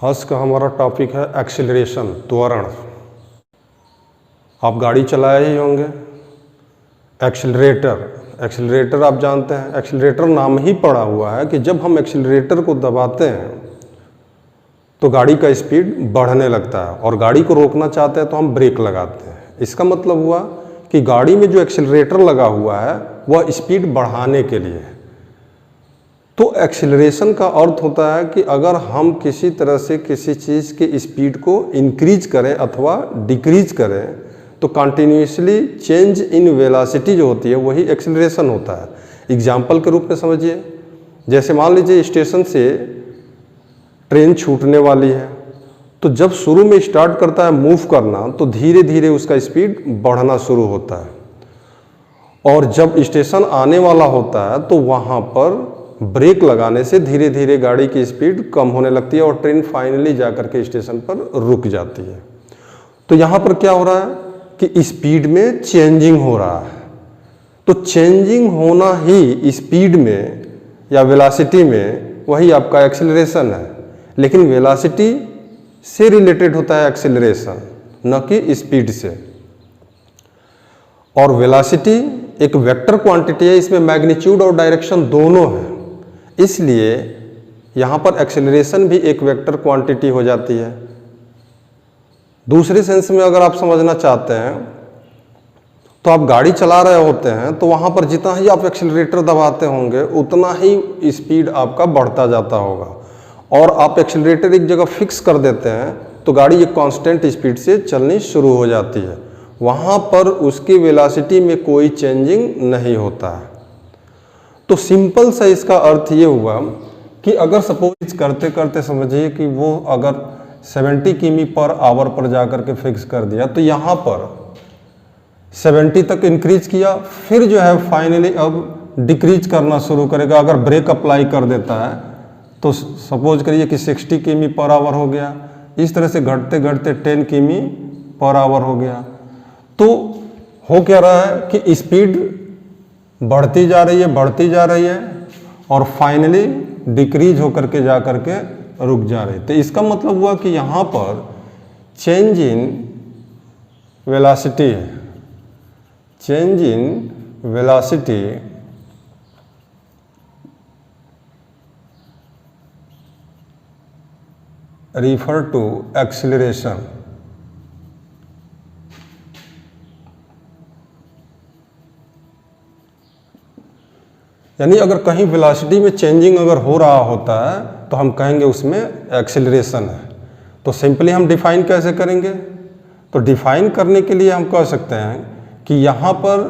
आज का हमारा टॉपिक है एक्सीलरेशन, त्वरण। आप गाड़ी चलाए ही होंगे। एक्सीलरेटर आप जानते हैं। एक्सीलरेटर नाम ही पड़ा हुआ है कि जब हम एक्सीलरेटर को दबाते हैं तो गाड़ी का स्पीड बढ़ने लगता है, और गाड़ी को रोकना चाहते हैं तो हम ब्रेक लगाते हैं। इसका मतलब हुआ कि गाड़ी में जो एक्सीलरेटर लगा हुआ है वह स्पीड बढ़ाने के लिए है। तो एक्सीलरेशन का अर्थ होता है कि अगर हम किसी तरह से किसी चीज़ की स्पीड को इंक्रीज करें अथवा डिक्रीज करें तो कंटिन्यूसली चेंज इन वेलोसिटी जो होती है वही एक्सीलरेशन होता है। एग्जाम्पल के रूप में समझिए, जैसे मान लीजिए स्टेशन से ट्रेन छूटने वाली है, तो जब शुरू में स्टार्ट करता है मूव करना तो धीरे धीरे उसका स्पीड बढ़ना शुरू होता है, और जब स्टेशन आने वाला होता है तो वहाँ पर ब्रेक लगाने से धीरे धीरे गाड़ी की स्पीड कम होने लगती है और ट्रेन फाइनली जाकर के स्टेशन पर रुक जाती है। तो यहाँ पर क्या हो रहा है कि स्पीड में चेंजिंग हो रहा है। तो चेंजिंग होना ही स्पीड में या वेलोसिटी में वही आपका एक्सीलरेशन है, लेकिन वेलोसिटी से रिलेटेड होता है एक्सीलरेशन, न कि स्पीड से। और वेलोसिटी एक वेक्टर क्वांटिटी है, इसमें मैग्नीट्यूड और डायरेक्शन दोनों है, इसलिए यहाँ पर एक्सेलरेशन भी एक वेक्टर क्वांटिटी हो जाती है। दूसरे सेंस में अगर आप समझना चाहते हैं तो आप गाड़ी चला रहे होते हैं तो वहाँ पर जितना ही आप एक्सेलरेटर दबाते होंगे उतना ही स्पीड आपका बढ़ता जाता होगा, और आप एक्सेलरेटर एक जगह फिक्स कर देते हैं तो गाड़ी एक कांस्टेंट स्पीड से चलनी शुरू हो जाती है। वहाँ पर उसकी वेलोसिटी में कोई चेंजिंग नहीं होता है। तो सिंपल सा इसका अर्थ ये हुआ कि अगर सपोज करते करते समझिए कि वो अगर 70 किमी पर आवर पर जाकर के फिक्स कर दिया, तो यहाँ पर 70 तक इंक्रीज किया, फिर जो है फाइनली अब डिक्रीज करना शुरू करेगा। अगर ब्रेक अप्लाई कर देता है तो सपोज करिए कि 60 किमी पर आवर हो गया, इस तरह से घटते घटते 10 किमी पर आवर हो गया। तो हो क्या रहा है कि स्पीड बढ़ती जा रही है और फाइनली डिक्रीज होकर के जा कर के रुक जा रही है। तो इसका मतलब हुआ कि यहाँ पर चेंज इन वेलोसिटी है। Change in velocity refer to acceleration. यानी अगर कहीं वेलोसिटी में चेंजिंग अगर हो रहा होता है तो हम कहेंगे उसमें एक्सीलरेशन है। तो सिंपली हम डिफाइन कैसे करेंगे? तो डिफाइन करने के लिए हम कह सकते हैं कि यहाँ पर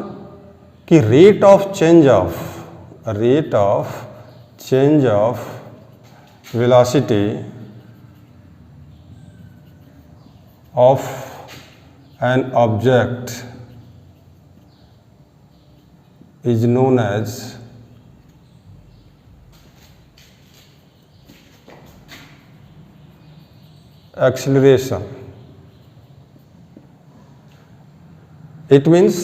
कि rate of change of velocity of an object is known as acceleration. It means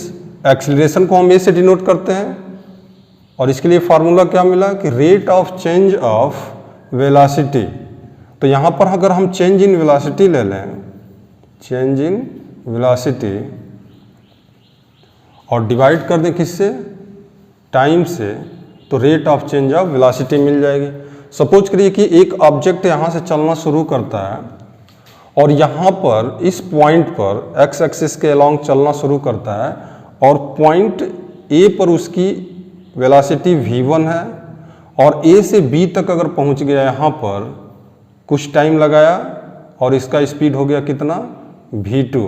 acceleration को हम ए से डिनोट करते हैं, और इसके लिए फार्मूला क्या मिला कि rate of change of velocity. तो यहाँ पर अगर हम चेंज इन वेलोसिटी ले लें, चेंज इन वेलोसिटी, और डिवाइड कर दें किससे? टाइम से, तो rate of change of velocity मिल जाएगी। सपोज करिए कि एक ऑब्जेक्ट यहाँ से चलना शुरू करता है और यहाँ पर इस पॉइंट पर एक्स एक्सिस के अलोंग चलना शुरू करता है, और पॉइंट ए पर उसकी वेलोसिटी v1 है, और ए से बी तक अगर पहुँच गया यहाँ पर कुछ टाइम लगाया और इसका स्पीड हो गया कितना? v2।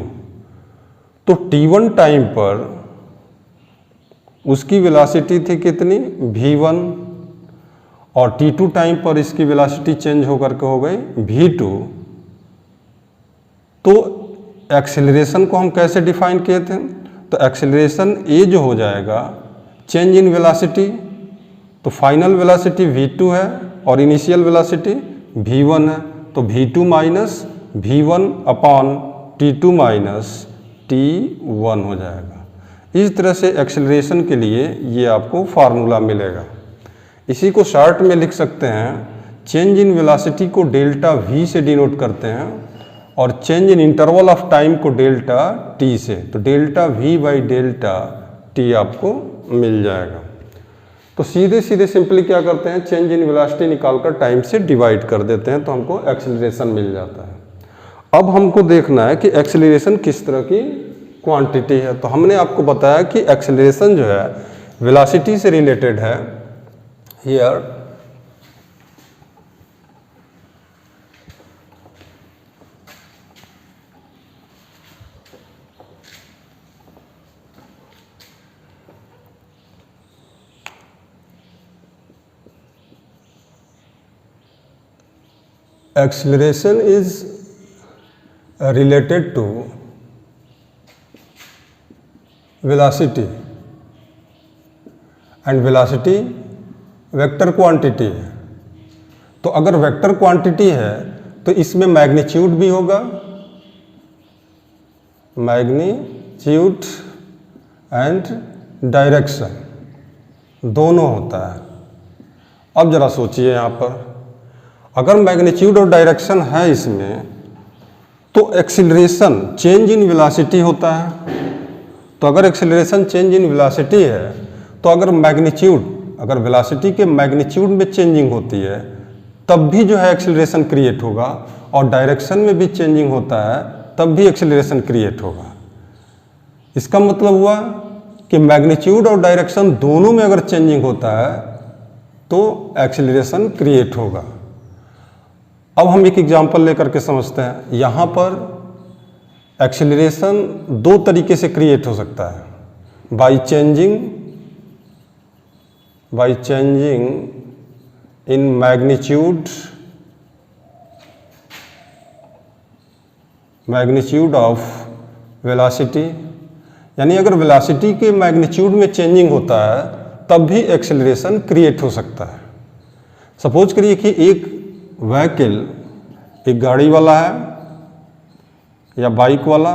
तो t1 टाइम पर उसकी वेलोसिटी थी कितनी? v1, और t2 टाइम पर इसकी वेलोसिटी चेंज होकर के हो गई v2। तो एक्सेलरेशन को हम कैसे डिफाइन किए थे? तो एक्सेलरेशन ए जो हो जाएगा चेंज इन वेलोसिटी, तो फाइनल वेलोसिटी v2 है और इनिशियल वेलोसिटी v1 है, तो v2 minus v1 upon t2 minus t1 हो जाएगा। इस तरह से एक्सेलरेशन के लिए ये आपको फार्मूला मिलेगा। इसी को शॉर्ट में लिख सकते हैं चेंज इन वेलोसिटी को डेल्टा वी से डिनोट करते हैं और change in interval of time को डेल्टा टी से। तो delta we by delta T आपको मिल जाएगा। तो सीधे सीधे सिंपली क्या करते हैं, चेंज इन वेलोसिटी निकालकर टाइम से डिवाइड कर देते हैं तो हमको एक्सेलरेशन मिल जाता है। अब हमको देखना है कि एक्सेलरेशन किस तरह की क्वांटिटी है। तो हमने आपको बताया कि एक्सेलरेशन जो है वेलोसिटी से रिलेटेड है। Here acceleration is related to velocity and velocity vector quantity है। तो अगर वेक्टर क्वांटिटी है तो इसमें मैग्नीट्यूड भी होगा, मैग्नीट्यूड एंड डायरेक्शन दोनों होता है। अब जरा सोचिए यहाँ पर, अगर मैग्नीट्यूड और डायरेक्शन है इसमें तो एक्सीलरेशन चेंज इन वेलोसिटी होता है। तो अगर एक्सीलरेशन चेंज इन वेलोसिटी है तो अगर मैग्नीट्यूड, अगर वेलोसिटी के मैग्नीट्यूड में चेंजिंग होती है तब भी जो है एक्सीलरेशन क्रिएट होगा, और डायरेक्शन में भी चेंजिंग होता है तब भी एक्सीलरेशन क्रिएट होगा। इसका मतलब हुआ कि मैग्नीट्यूड और डायरेक्शन दोनों में अगर चेंजिंग होता है तो एक्सीलरेशन क्रिएट होगा। अब हम एक एग्जांपल लेकर के समझते हैं। यहाँ पर एक्सेलरेशन दो तरीके से क्रिएट हो सकता है, by changing in magnitude of velocity, यानी अगर वेलोसिटी के मैग्नीट्यूड में चेंजिंग होता है तब भी एक्सेलरेशन क्रिएट हो सकता है। सपोज करिए कि एक व्हीकल, एक गाड़ी वाला है या बाइक वाला,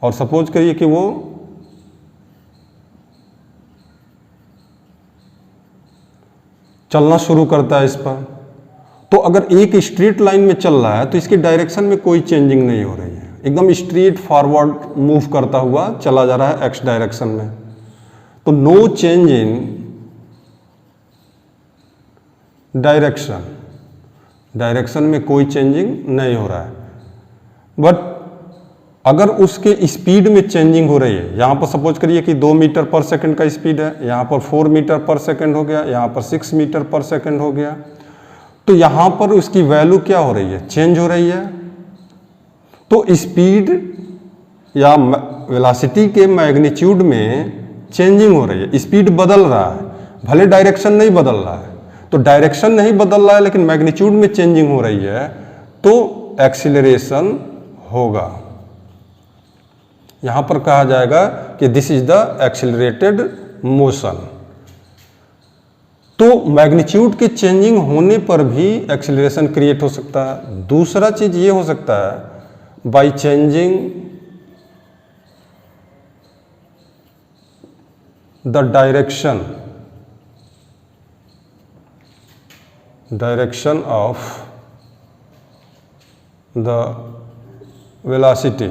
और सपोज करिए कि वो चलना शुरू करता है इस पर। तो अगर एक स्ट्रेट लाइन में चल रहा है तो इसकी डायरेक्शन में कोई चेंजिंग नहीं हो रही है, एकदम स्ट्रेट फॉरवर्ड मूव करता हुआ चला जा रहा है एक्स डायरेक्शन में। तो नो चेंज इन डायरेक्शन में कोई चेंजिंग नहीं हो रहा है। बट अगर उसके स्पीड में चेंजिंग हो रही है, यहाँ पर सपोज करिए कि 2 मीटर पर सेकंड का स्पीड है, यहाँ पर 4 मीटर पर सेकंड हो गया, यहाँ पर 6 मीटर पर सेकंड हो गया, तो यहाँ पर उसकी वैल्यू क्या हो रही है, चेंज हो रही है। तो स्पीड या वेलोसिटी के मैग्नीट्यूड में चेंजिंग हो रही है, स्पीड बदल रहा है, भले डायरेक्शन नहीं बदल रहा है। तो डायरेक्शन नहीं बदल रहा है लेकिन मैग्नीट्यूड में चेंजिंग हो रही है तो एक्सीलरेशन होगा। यहां पर कहा जाएगा कि this is the accelerated motion. तो मैग्नीट्यूड के चेंजिंग होने पर भी एक्सीलरेशन क्रिएट हो सकता है। दूसरा चीज ये हो सकता है by changing the direction of the velocity.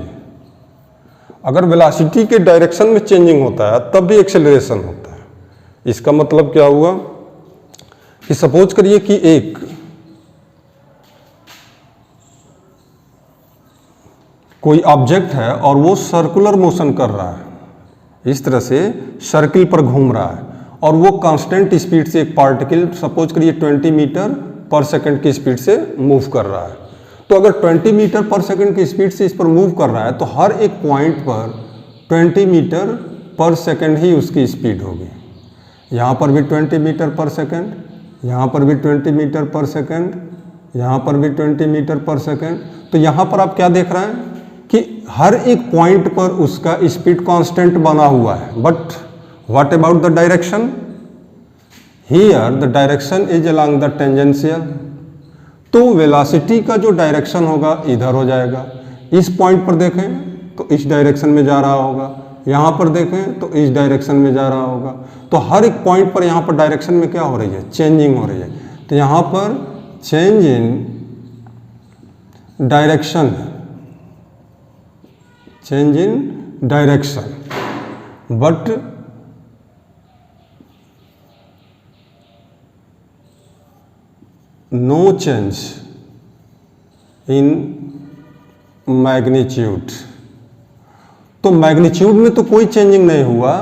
अगर वेलोसिटी के डायरेक्शन में चेंजिंग होता है तब भी एक्सेलरेशन होता है। इसका मतलब क्या हुआ कि सपोज करिए कि एक कोई ऑब्जेक्ट है और वो सर्कुलर मोशन कर रहा है, इस तरह से सर्किल पर घूम रहा है, और वो कांस्टेंट स्पीड से एक पार्टिकल सपोज करिए 20 मीटर पर सेकंड की स्पीड से मूव कर रहा है। तो अगर 20 मीटर पर सेकंड की स्पीड से इस पर मूव कर रहा है तो हर एक पॉइंट पर 20 मीटर पर सेकंड ही उसकी स्पीड होगी। यहाँ पर भी 20 मीटर पर सेकंड, यहाँ पर भी 20 मीटर पर सेकंड, यहाँ पर भी 20 मीटर पर सेकंड। तो यहाँ पर आप क्या देख रहे हैं कि हर एक पॉइंट पर उसका स्पीड कांस्टेंट बना हुआ है। But what about the direction? Here the direction is along the tangential. तो वेलोसिटी का जो डायरेक्शन होगा इधर हो जाएगा। इस पॉइंट पर देखें तो इस डायरेक्शन में जा रहा होगा, यहाँ पर देखें तो इस डायरेक्शन में जा रहा होगा। तो हर एक पॉइंट पर यहाँ पर डायरेक्शन में क्या हो रही है, चेंजिंग हो रही है। तो यहाँ पर चेंज इन डायरेक्शन है, change in direction, but no change in magnitude. तो मैग्नीट्यूड में तो कोई चेंजिंग नहीं हुआ,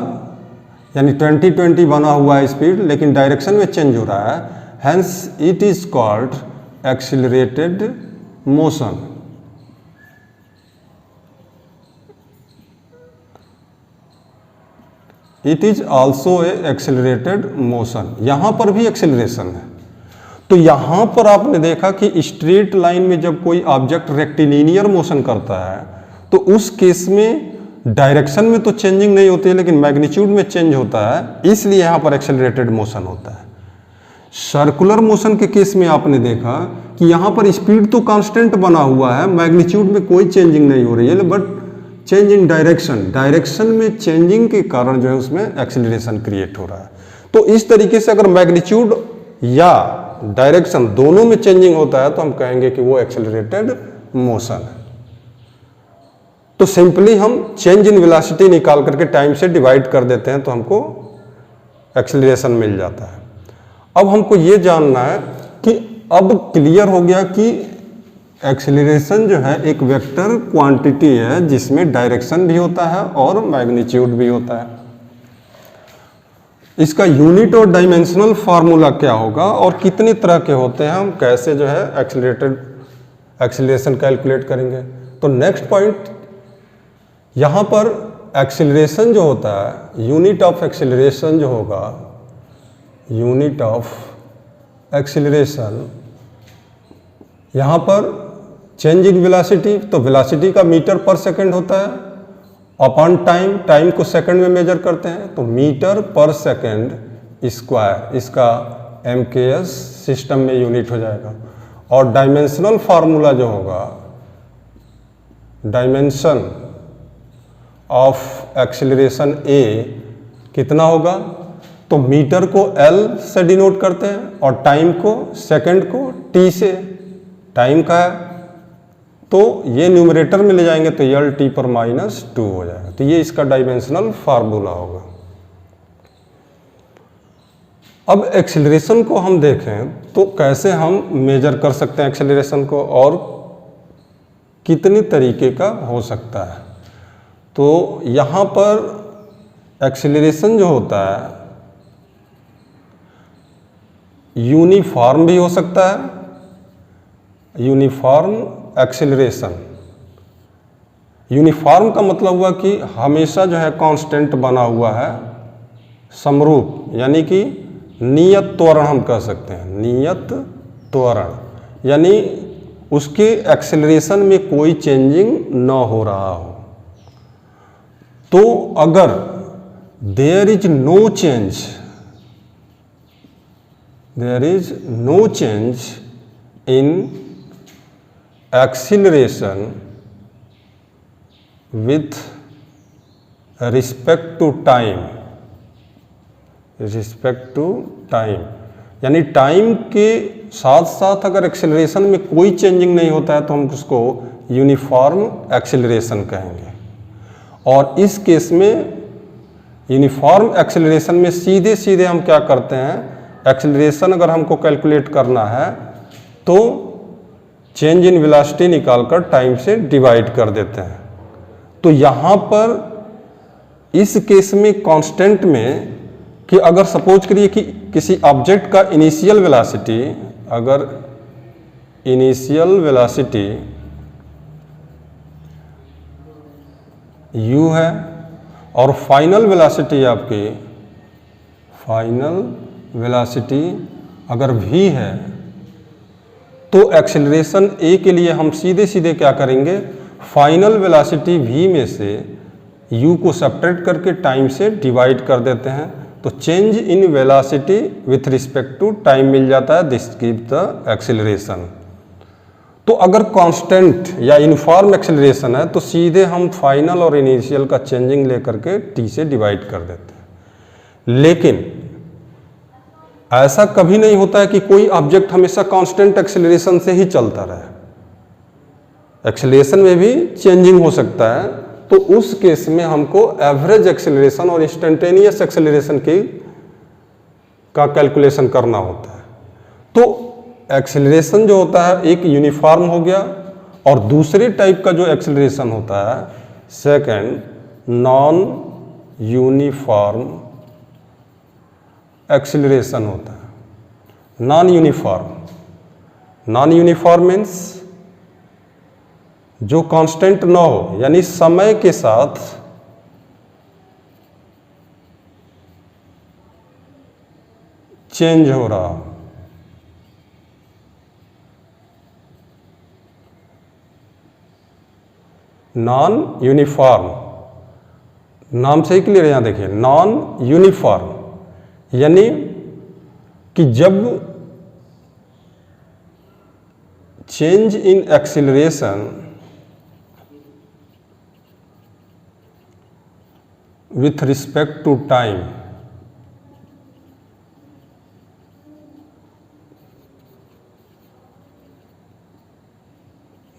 यानी 20-20 बना हुआ है स्पीड, लेकिन डायरेक्शन में चेंज हो रहा है, hence it is called accelerated motion. It is also a accelerated motion. यहां पर भी एक्सिलरेशन है। तो यहां पर आपने देखा कि स्ट्रेट लाइन में जब कोई ऑब्जेक्ट रेक्टिलिनियर मोशन करता है तो उस केस में डायरेक्शन में तो चेंजिंग नहीं होती है, लेकिन मैग्नीट्यूड में चेंज होता है, इसलिए यहां पर एक्सेलरेटेड मोशन होता है। सर्कुलर मोशन के केस में आपने देखा कि यहां पर स्पीड तो कांस्टेंट बना हुआ है, मैग्नीट्यूड में कोई चेंजिंग नहीं हो रही है, but change in direction, direction में चेंजिंग के कारण जो है उसमें एक्सेलरेशन क्रिएट हो रहा है। तो इस तरीके से अगर मैग्नीट्यूड या डायरेक्शन दोनों में चेंजिंग होता है तो हम कहेंगे कि वो एक्सेलरेटेड मोशन है। तो सिंपली हम चेंज इन वेलोसिटी निकाल करके टाइम से डिवाइड कर देते हैं तो हमको एक्सेलरेशन मिल जाता है। अब हमको ये जानना है कि अब क्लियर हो गया कि एक्सेलरेशन जो है एक वेक्टर क्वांटिटी है जिसमें डायरेक्शन भी होता है और मैग्नीट्यूड भी होता है। इसका यूनिट और डायमेंशनल फार्मूला क्या होगा और कितने तरह के होते हैं, हम कैसे जो है एक्सेलरेशन कैलकुलेट करेंगे। तो नेक्स्ट पॉइंट, यहाँ पर एक्सेलरेशन जो होता है, यूनिट ऑफ एक्सेलरेशन जो होगा, यूनिट ऑफ एक्सेलरेशन, यहाँ पर चेंज इन वेलोसिटी, तो वेलोसिटी का मीटर पर सेकंड होता है, अपॉन टाइम, टाइम को सेकंड में मेजर करते हैं, तो मीटर पर सेकंड स्क्वायर, इसका MKS सिस्टम में यूनिट हो जाएगा। और डायमेंशनल फार्मूला जो होगा, डायमेंशन ऑफ एक्सेलरेशन A कितना होगा, तो मीटर को L से डिनोट करते हैं और टाइम को, सेकंड को T से, टाइम का है तो ये न्यूमरेटर में ले जाएंगे तो LT पर -2 हो जाएगा। तो ये इसका डायमेंशनल फार्मूला होगा। अब एक्सेलरेशन को हम देखें तो कैसे हम मेजर कर सकते हैं एक्सेलरेशन को और कितनी तरीके का हो सकता है। तो यहाँ पर एक्सेलरेशन जो होता है यूनिफॉर्म भी हो सकता है, यूनिफॉर्म एक्सेलरेशन। यूनिफॉर्म का मतलब हुआ कि हमेशा जो है कांस्टेंट बना हुआ है, समरूप, यानी कि नियत त्वरण हम कह सकते हैं, नियत त्वरण, यानी उसके एक्सेलरेशन में कोई चेंजिंग न हो रहा हो। तो अगर there is no change, there is no change in acceleration with respect to time, respect to time, यानी टाइम के साथ साथ अगर एक्सेलरेशन में कोई चेंजिंग नहीं होता है तो हम उसको यूनिफॉर्म एक्सेलरेशन कहेंगे। और इस केस में यूनिफॉर्म एक्सेलरेशन में सीधे सीधे हम क्या करते हैं, एक्सेलरेशन अगर हमको कैलकुलेट करना है तो चेंज इन वेलोसिटी निकालकर टाइम से डिवाइड कर देते हैं। तो यहाँ पर इस केस में कांस्टेंट में कि अगर सपोज करिए कि किसी ऑब्जेक्ट का इनिशियल वेलोसिटी, अगर इनिशियल वेलोसिटी u है और फाइनल वेलोसिटी आपकी, फाइनल वेलोसिटी अगर v है, तो एक्सेलरेशन A के लिए हम सीधे सीधे क्या करेंगे, फाइनल वेलोसिटी v में से u को सब्ट्रैक्ट करके टाइम से डिवाइड कर देते हैं, तो change in velocity with respect to time मिल जाता है, दिस गिव द एक्सेलरेशन। तो अगर कांस्टेंट या यूनिफॉर्म एक्सेलरेशन है तो सीधे हम फाइनल और इनिशियल का चेंजिंग लेकर के t से डिवाइड कर देते हैं। लेकिन ऐसा कभी नहीं होता है कि कोई ऑब्जेक्ट हमेशा कांस्टेंट एक्सेलरेशन से ही चलता रहे। एक्सेलरेशन में भी चेंजिंग हो सकता है, तो उस केस में हमको एवरेज एक्सेलरेशन और इंस्टेंटेनियस एक्सेलरेशन का कैलकुलेशन करना होता है। तो एक्सेलरेशन जो होता है एक यूनिफॉर्म हो गया, और दूसरे टाइप का जो एक्सेलरेशन होता है सेकंड नॉन यूनिफॉर्म एक्सेलरेशन होता है। नॉन यूनिफॉर्म मीन्स जो कांस्टेंट ना हो, यानी समय के साथ चेंज हो रहा हो। नॉन यूनिफॉर्म नाम से ही क्लियर, यहां देखिए नॉन यूनिफॉर्म यानी कि जब change in acceleration with respect to time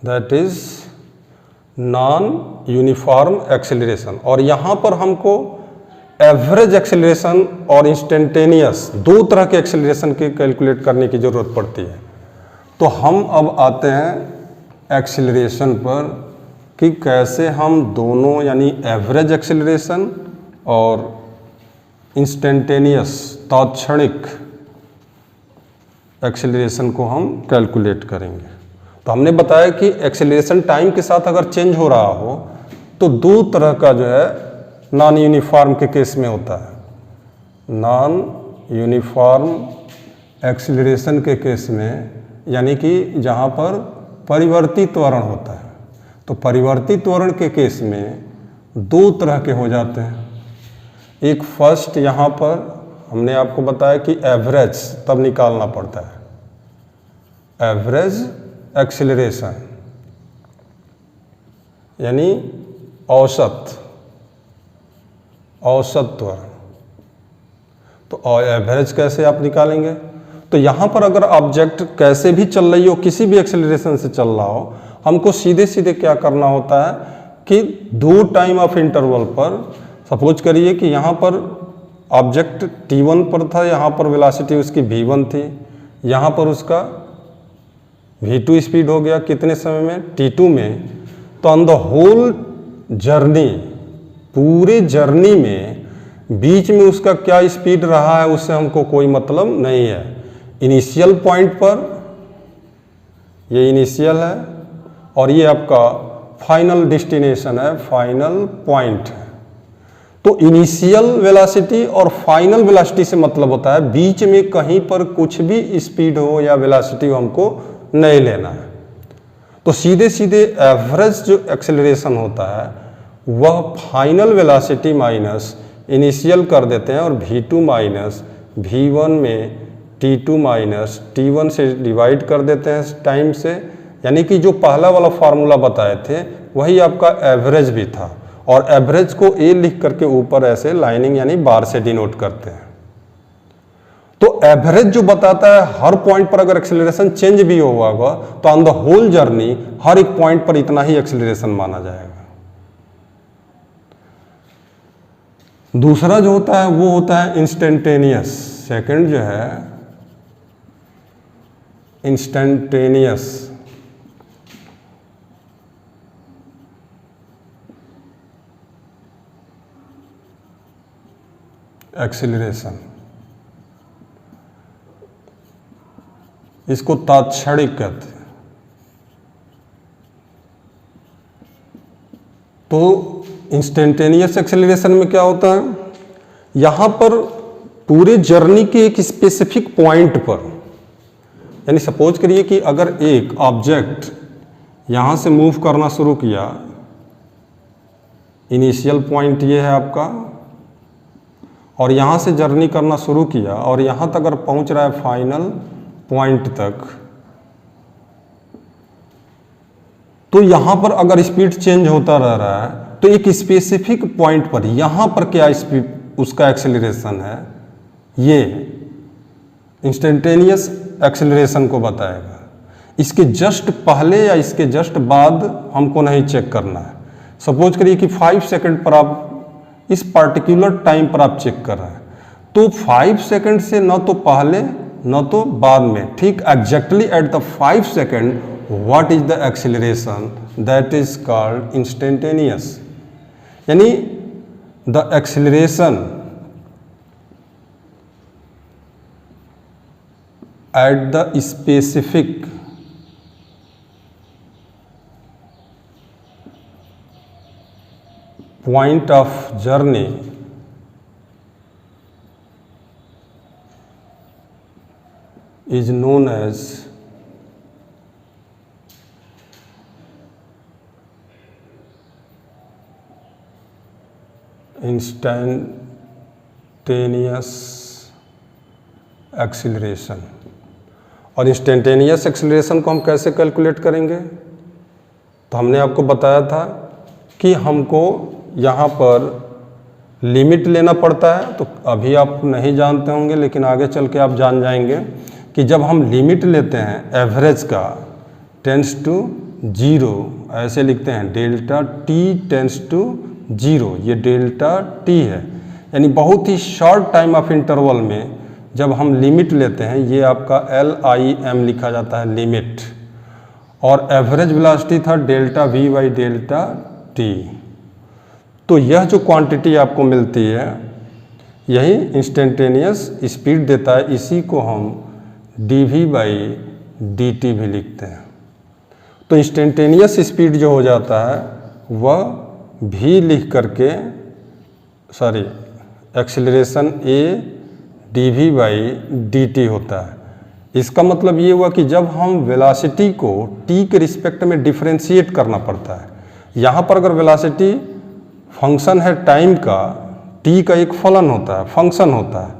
that is non uniform acceleration. और यहाँ पर हमको एवरेज एक्सेलरेशन और इंस्टेंटेनियस दो तरह के एक्सेलरेशन के कैलकुलेट करने की ज़रूरत पड़ती है। तो हम अब आते हैं एक्सेलरेशन पर कि कैसे हम दोनों यानी एवरेज एक्सेलरेशन और इंस्टेंटेनियस तात्क्षणिक एक्सेलरेशन को हम कैलकुलेट करेंगे। तो हमने बताया कि एक्सेलरेशन टाइम के साथ अगर चेंज हो रहा हो तो दो तरह का जो है नॉन यूनिफॉर्म के केस में होता है। नॉन यूनिफॉर्म एक्सेलरेशन के केस में यानी कि जहाँ पर परिवर्तित त्वरण होता है, तो परिवर्तित त्वरण के केस में दो तरह के हो जाते हैं। एक फर्स्ट यहाँ पर हमने आपको बताया कि एवरेज तब निकालना पड़ता है, एवरेज एक्सेलरेशन यानी औसत त्वरण। तो एवरेज कैसे आप निकालेंगे? तो यहाँ पर अगर ऑब्जेक्ट कैसे भी चल रही हो, किसी भी एक्सेलरेशन से चल रहा हो, हमको सीधे सीधे क्या करना होता है कि दो टाइम ऑफ इंटरवल पर सपोज करिए कि यहाँ पर ऑब्जेक्ट t1 पर था, यहाँ पर वेलोसिटी उसकी v1 थी, यहाँ पर उसका v2 स्पीड हो गया कितने समय में? t2 में। तो ऑन द होल जर्नी, पूरे जर्नी में बीच में उसका क्या स्पीड रहा है उससे हमको कोई मतलब नहीं है। इनिशियल पॉइंट पर ये इनिशियल है और ये आपका फाइनल डेस्टिनेशन है, फाइनल पॉइंट है। तो इनिशियल वेलोसिटी और फाइनल वेलोसिटी से मतलब होता है बीच में कहीं पर कुछ भी स्पीड हो या वेलोसिटी हो हमको नहीं लेना है। तो सीधे सीधे एवरेज जो एक्सेलरेशन होता है वह फाइनल वेलोसिटी माइनस इनिशियल कर देते हैं और v2 माइनस v1 में t2 माइनस t1 से डिवाइड कर देते हैं टाइम से। यानी कि जो पहला वाला फार्मूला बताए थे वही आपका एवरेज भी था, और एवरेज को a लिख करके ऊपर ऐसे लाइनिंग यानी बार से डिनोट करते हैं। तो एवरेज जो बताता है हर पॉइंट पर अगर एक्सेलरेशन चेंज भी हुआ होगा तो ऑन द होल जर्नी हर एक पॉइंट पर इतना ही एक्सेलरेशन माना जाएगा। दूसरा जो होता है वो होता है इंस्टेंटेनियस। सेकंड जो है इंस्टेंटेनियस एक्सेलरेशन, इसको तात्क्षणिक कहते हैं। तो इंस्टेंटेनियस एक्सेलरेशन में क्या होता है, यहाँ पर पूरे जर्नी के एक स्पेसिफिक पॉइंट पर, यानी सपोज करिए कि अगर एक ऑब्जेक्ट यहाँ से मूव करना शुरू किया, इनिशियल पॉइंट ये है आपका, और यहाँ से जर्नी करना शुरू किया और यहाँ तक अगर पहुँच रहा है फाइनल पॉइंट तक, तो यहाँ पर अगर स्पीड चेंज होता रह रहा है तो एक स्पेसिफिक पॉइंट पर यहाँ पर क्या स्पीड उसका एक्सेलरेशन है, ये इंस्टेंटेनियस एक्सेलरेशन को बताएगा। इसके जस्ट पहले या इसके जस्ट बाद हमको नहीं चेक करना है। सपोज करिए कि 5 सेकंड पर आप इस पार्टिकुलर टाइम पर आप चेक कर रहे हैं, तो 5 सेकंड से न तो पहले न तो बाद में, ठीक exactly at the 5 second what is the acceleration, that is called instantaneous. यानी the acceleration at the specific point of journey is known as instantaneous acceleration। और इंस्टेंटेनियस एक्सेलरेशन को हम कैसे कैलकुलेट करेंगे? तो हमने आपको बताया था कि हमको यहाँ पर लिमिट लेना पड़ता है। तो अभी आप नहीं जानते होंगे, लेकिन आगे चल के आप जान जाएंगे कि जब हम लिमिट लेते हैं एवरेज का टेंस टू 0, ऐसे लिखते हैं डेल्टा टी टेंस टू 0, ये डेल्टा टी है। यानी बहुत ही शॉर्ट टाइम ऑफ इंटरवल में जब हम लिमिट लेते हैं, ये आपका LIM लिखा जाता है, लिमिट। और एवरेज वेलोसिटी था delta V by delta T. तो यह जो क्वांटिटी आपको मिलती है यही इंस्टेंटेनियस स्पीड देता है। इसी को हम dV बाई dt भी लिखते हैं। तो इंस्टेंटेनियस स्पीड जो हो जाता है वह v लिख करके acceleration a dV by dt होता है। इसका मतलब ये हुआ कि जब हम वेलोसिटी को t के रिस्पेक्ट में डिफरेंशिएट करना पड़ता है। यहाँ पर अगर वेलोसिटी फंक्शन है टाइम का, t का एक फलन होता है, फंक्शन होता है,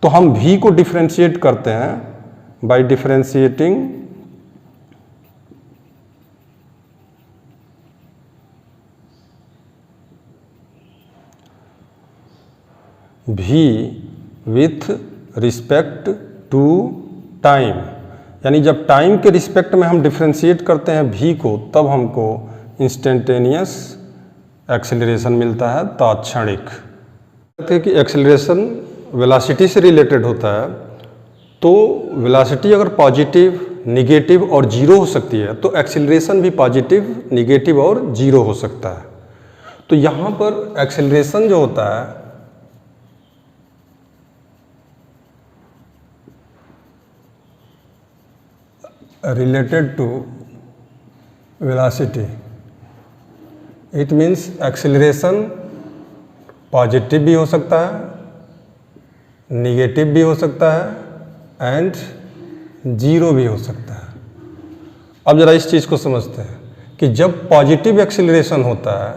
तो हम v को डिफरेंशिएट करते हैं by differentiating v with respect to time. यानी जब टाइम के रिस्पेक्ट में हम डिफरेंशिएट करते हैं v को, तब हमको इंस्टेंटेनियस एक्सेलरेशन मिलता है, तात्क्षणिक। कहते हैं कि एक्सेलरेशन वेलोसिटी से रिलेटेड होता है। तो वेलोसिटी अगर पॉजिटिव, निगेटिव और जीरो हो सकती है, तो एक्सेलरेशन भी पॉजिटिव, निगेटिव और जीरो हो सकता है। तो यहाँ पर एक्सेलरेशन जो होता है related to velocity, it means acceleration positive भी हो सकता है, निगेटिव भी हो सकता है एंड जीरो भी हो सकता है। अब जरा इस चीज़ को समझते हैं कि जब पॉजिटिव एक्सेलरेशन होता है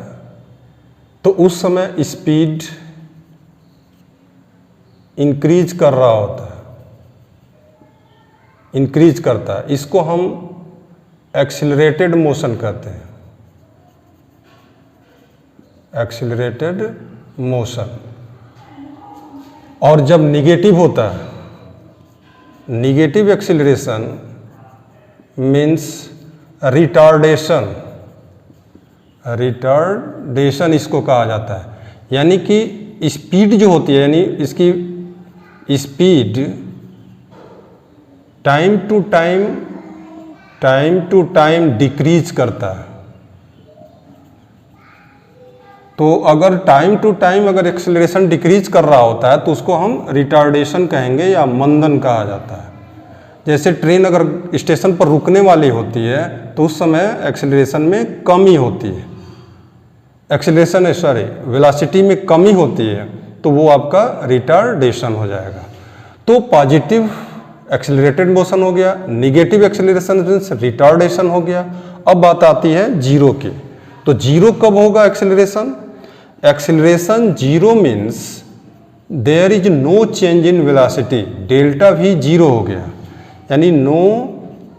तो उस समय स्पीड इंक्रीज कर रहा होता है, इंक्रीज करता है। इसको हम एक्सेलरेटेड मोशन कहते हैं, एक्सेलरेटेड मोशन। और जब निगेटिव होता है, negative acceleration means retardation, retardation इसको कहा जाता है। यानी कि स्पीड जो होती है, यानी इसकी speed time to time decrease करता है। तो अगर टाइम टू टाइम अगर एक्सेलरेशन डिक्रीज कर रहा होता है तो उसको हम रिटार्डेशन कहेंगे या मंदन कहा जाता है। जैसे ट्रेन अगर स्टेशन पर रुकने वाली होती है तो उस समय एक्सेलरेशन में कमी होती है, एक्सेलरेशन वेलोसिटी में कमी होती है, तो वो आपका रिटार्डेशन हो जाएगा। तो पॉजिटिव एक्सेलरेटेड मोशन हो गया, निगेटिव एक्सेलरेशन मीन्स रिटार्डेशन हो गया। अब बात आती है जीरो की। तो जीरो कब होगा acceleration? Acceleration zero means there is no change in velocity, delta भी जीरो हो गया, यानी नो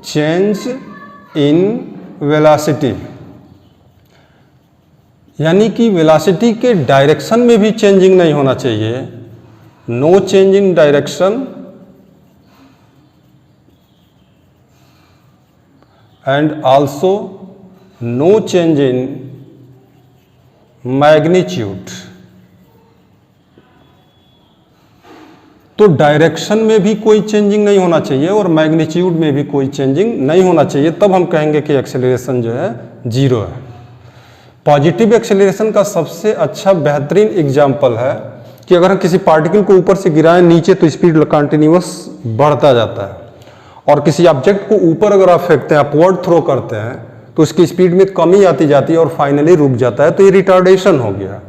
चेंज इन वेलोसिटी, यानी कि वेलोसिटी के डायरेक्शन में भी चेंजिंग नहीं होना चाहिए। No change in direction and also no change in magnitude. तो डायरेक्शन में भी कोई चेंजिंग नहीं होना चाहिए और मैग्नीट्यूड में भी कोई चेंजिंग नहीं होना चाहिए, तब हम कहेंगे कि एक्सेलरेशन जो है जीरो है। पॉजिटिव एक्सेलरेशन का सबसे अच्छा बेहतरीन एग्जाम्पल है कि अगर हम किसी पार्टिकल को ऊपर से गिराएं नीचे तो स्पीड कंटिन्यूअस बढ़ता जाता है, और किसी ऑब्जेक्ट को ऊपर अगर आप फेंकते हैं, अपवर्ड थ्रो करते हैं, तो उसकी स्पीड में कमी आती जाती है और फाइनली रुक जाता है, तो ये रिटार्डेशन हो गया।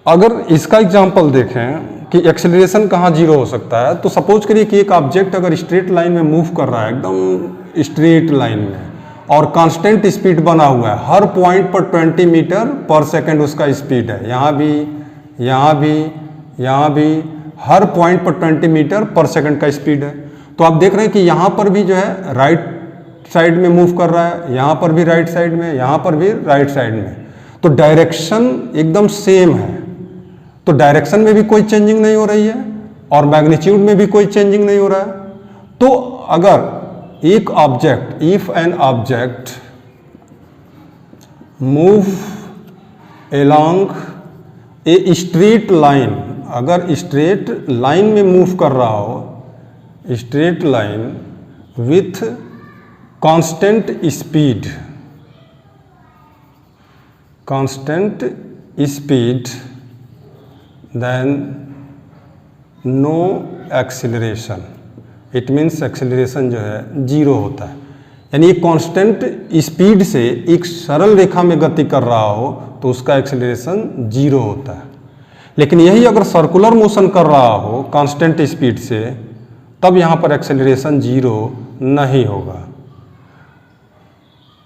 अगर इसका एग्जाम्पल देखें कि एक्सेलरेशन कहाँ जीरो हो सकता है, तो सपोज करिए कि एक ऑब्जेक्ट अगर स्ट्रेट लाइन में मूव कर रहा है, एकदम स्ट्रेट लाइन में, और कांस्टेंट स्पीड बना हुआ है, हर पॉइंट पर 20 मीटर पर सेकंड उसका स्पीड है, यहाँ भी, यहाँ भी, यहाँ भी, हर पॉइंट पर 20 मीटर पर सेकंड का स्पीड है। तो आप देख रहे हैं कि यहाँ पर भी जो है राइट साइड में मूव कर रहा है, यहाँ पर भी राइट साइड में, यहाँ पर भी राइट साइड में, तो डायरेक्शन एकदम सेम है। तो डायरेक्शन में भी कोई चेंजिंग नहीं हो रही है और मैग्नीट्यूड में भी कोई चेंजिंग नहीं हो रहा है। तो अगर एक object, if an object move along a straight line, अगर स्ट्रेट लाइन में मूव कर रहा हो, straight line with constant speed, constant speed, then no acceleration, it means acceleration जो है जीरो होता है। यानी एक कांस्टेंट स्पीड से एक सरल रेखा में गति कर रहा हो तो उसका एक्सेलरेशन जीरो होता है। लेकिन यही अगर सर्कुलर मोशन कर रहा हो कांस्टेंट स्पीड से, तब यहाँ पर एक्सेलरेशन जीरो नहीं होगा।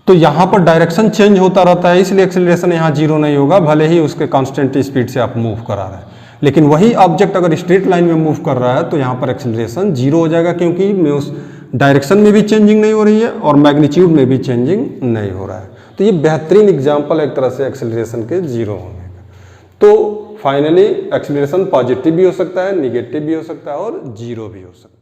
तो यहाँ पर डायरेक्शन चेंज होता रहता है, इसलिए एक्सेलरेशन यहाँ जीरो नहीं होगा, भले ही उसके कांस्टेंट स्पीड से आप मूव करा रहे हैं। लेकिन वही ऑब्जेक्ट अगर स्ट्रेट लाइन में मूव कर रहा है तो यहाँ पर एक्सेलरेशन जीरो हो जाएगा, क्योंकि उस डायरेक्शन में भी चेंजिंग नहीं हो रही है और मैग्नीट्यूड में भी चेंजिंग नहीं हो रहा है। तो ये बेहतरीन एग्जाम्पल एक तरह से एक्सेलरेशन के जीरो होने का। तो फाइनली एक्सेलरेशन पॉजिटिव भी हो सकता है, निगेटिव भी हो सकता है और जीरो भी हो सकता है।